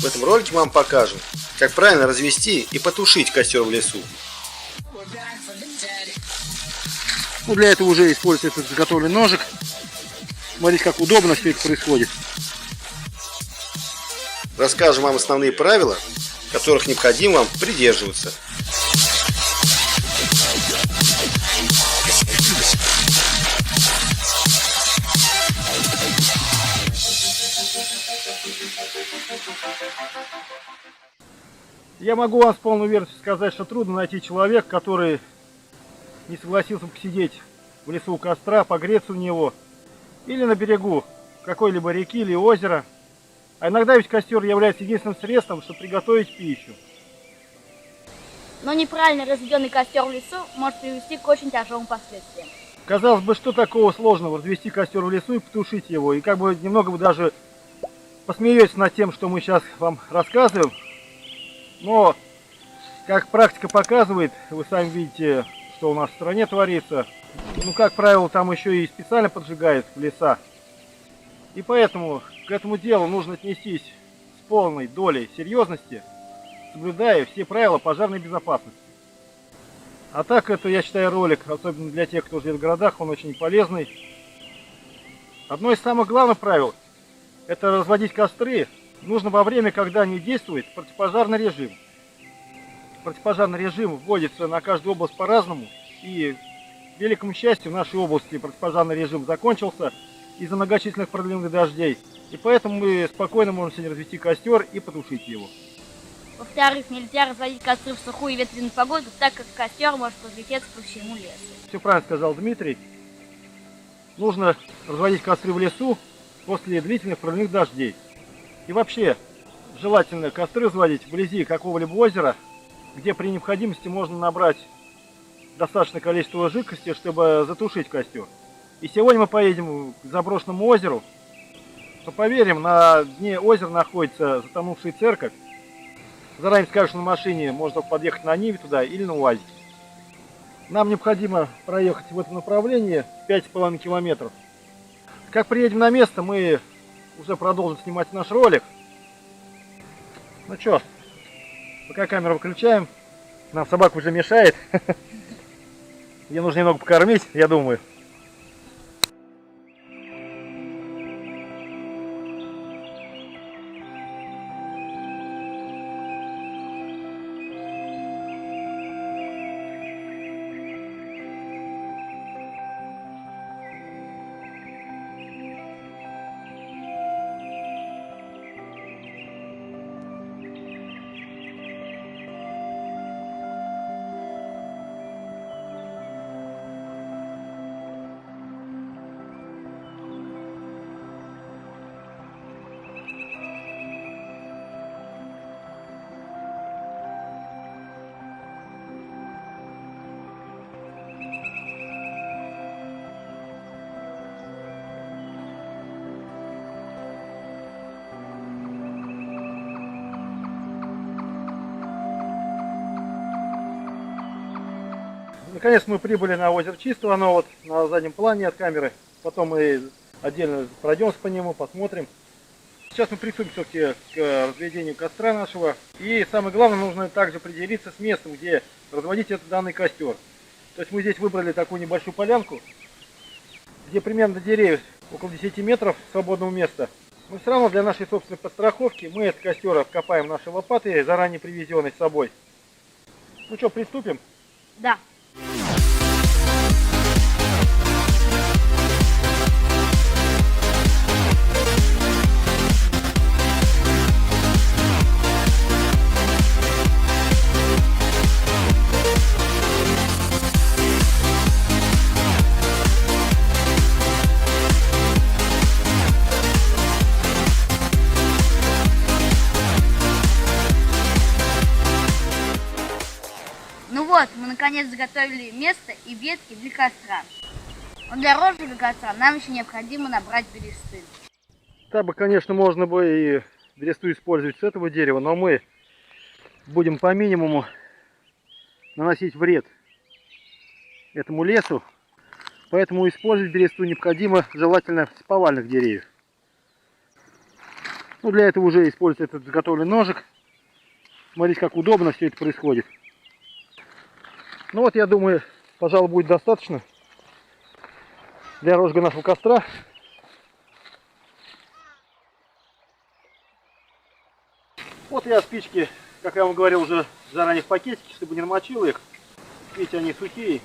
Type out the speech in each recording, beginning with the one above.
В этом ролике мы вам покажем, как правильно развести и потушить костер в лесу. Ну, для этого уже используется этот заготовленный ножик. Смотрите, как удобно все это происходит. Расскажем вам основные правила, которых необходимо вам придерживаться. Я могу вам с полной уверенностью сказать, что трудно найти человека, который не согласился посидеть в лесу у костра, погреться у него, или на берегу какой-либо реки или озера. А иногда ведь костер является единственным средством, чтобы приготовить пищу. Но неправильно разведенный костер в лесу может привести к очень тяжелым последствиям. Казалось бы, что такого сложного развести костер в лесу и потушить его, и как бы немного бы даже посмеетесь над тем, что мы сейчас вам рассказываем. Но, как практика показывает, вы сами видите, что у нас в стране творится. Ну, как правило, там еще и специально поджигают в леса. И поэтому к этому делу нужно отнестись с полной долей серьезности, соблюдая все правила пожарной безопасности. А так, это, я считаю, ролик, особенно для тех, кто живет в городах, он очень полезный. Одно из самых главных правил – это разводить костры нужно во время, когда не действует противопожарный режим. Противопожарный режим вводится на каждую область по-разному. И, к великому счастью, в нашей области противопожарный режим закончился из-за многочисленных проливных дождей. И поэтому мы спокойно можем сегодня развести костер и потушить его. Во-вторых, нельзя разводить костры в сухую и ветреную погоду, так как костер может разлететься по всему лесу. Все правильно сказал Дмитрий. Нужно разводить костры в лесу после длительных проливных дождей. И вообще, желательно костры разводить вблизи какого-либо озера, где при необходимости можно набрать достаточное количество жидкости, чтобы затушить костер. И сегодня мы поедем к заброшенному озеру. Но поверим, на дне озера находится затонувшая церковь. Заранее скажешь, на машине можно подъехать на Ниве туда или на УАЗе. Нам необходимо проехать в этом направлении 5,5 километров. Как приедем на место, мы уже продолжим снимать наш ролик. Ну что, пока камеру выключаем. Нам собака уже мешает. Ее нужно немного покормить, я думаю. Наконец мы прибыли на озеро Чистого, оно вот на заднем плане от камеры. Потом мы отдельно пройдемся по нему, посмотрим. Сейчас мы приступим все-таки к разведению костра нашего. И самое главное, нужно также определиться с местом, где разводить этот данный костер. То есть мы здесь выбрали такую небольшую полянку, где примерно до деревьев около 10 метров свободного места. Но все равно для нашей собственной подстраховки мы этот костер откопаем нашей лопатой, заранее привезенной с собой. Ну что, приступим? Да. Ну вот, мы наконец заготовили место и ветки для костра. Но для розжига костра нам еще необходимо набрать бересты. Так бы, конечно, можно бы и бересту использовать с этого дерева, но мы будем по минимуму наносить вред этому лесу. Поэтому использовать бересту необходимо желательно с повальных деревьев. Ну, для этого уже используется этот заготовленный ножик. Смотрите, как удобно все это происходит. Ну вот, я думаю, пожалуй, будет достаточно для розжига нашего костра. Вот я спички, как я вам говорил, уже заранее в пакетике, чтобы не намочил их. Видите, они сухие.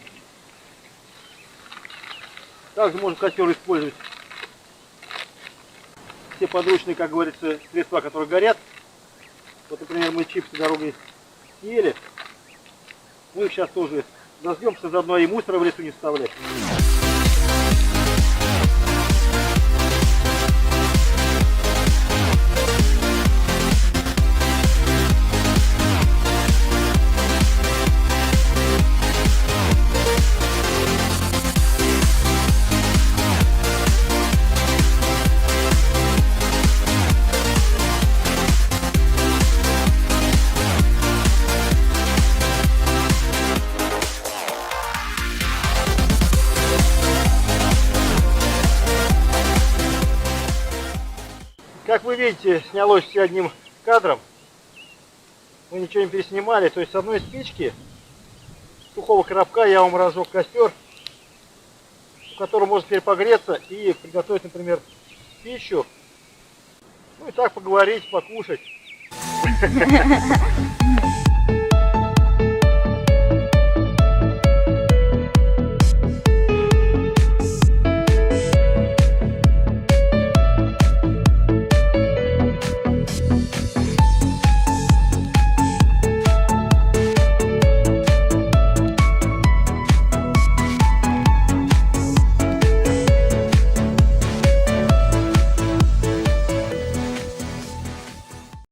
Также можно костер использовать все подручные, как говорится, средства, которые горят. Вот, например, мы чипсы дорогой съели. Мы их сейчас тоже зажгем, чтобы заодно и мусора в лесу не вставлять. Как вы видите, снялось все одним кадром. Мы ничего не переснимали. То есть с одной спички сухого коробка я вам разжег костер, у которого можно теперь погреться и приготовить, например, пищу. Ну и так поговорить, покушать.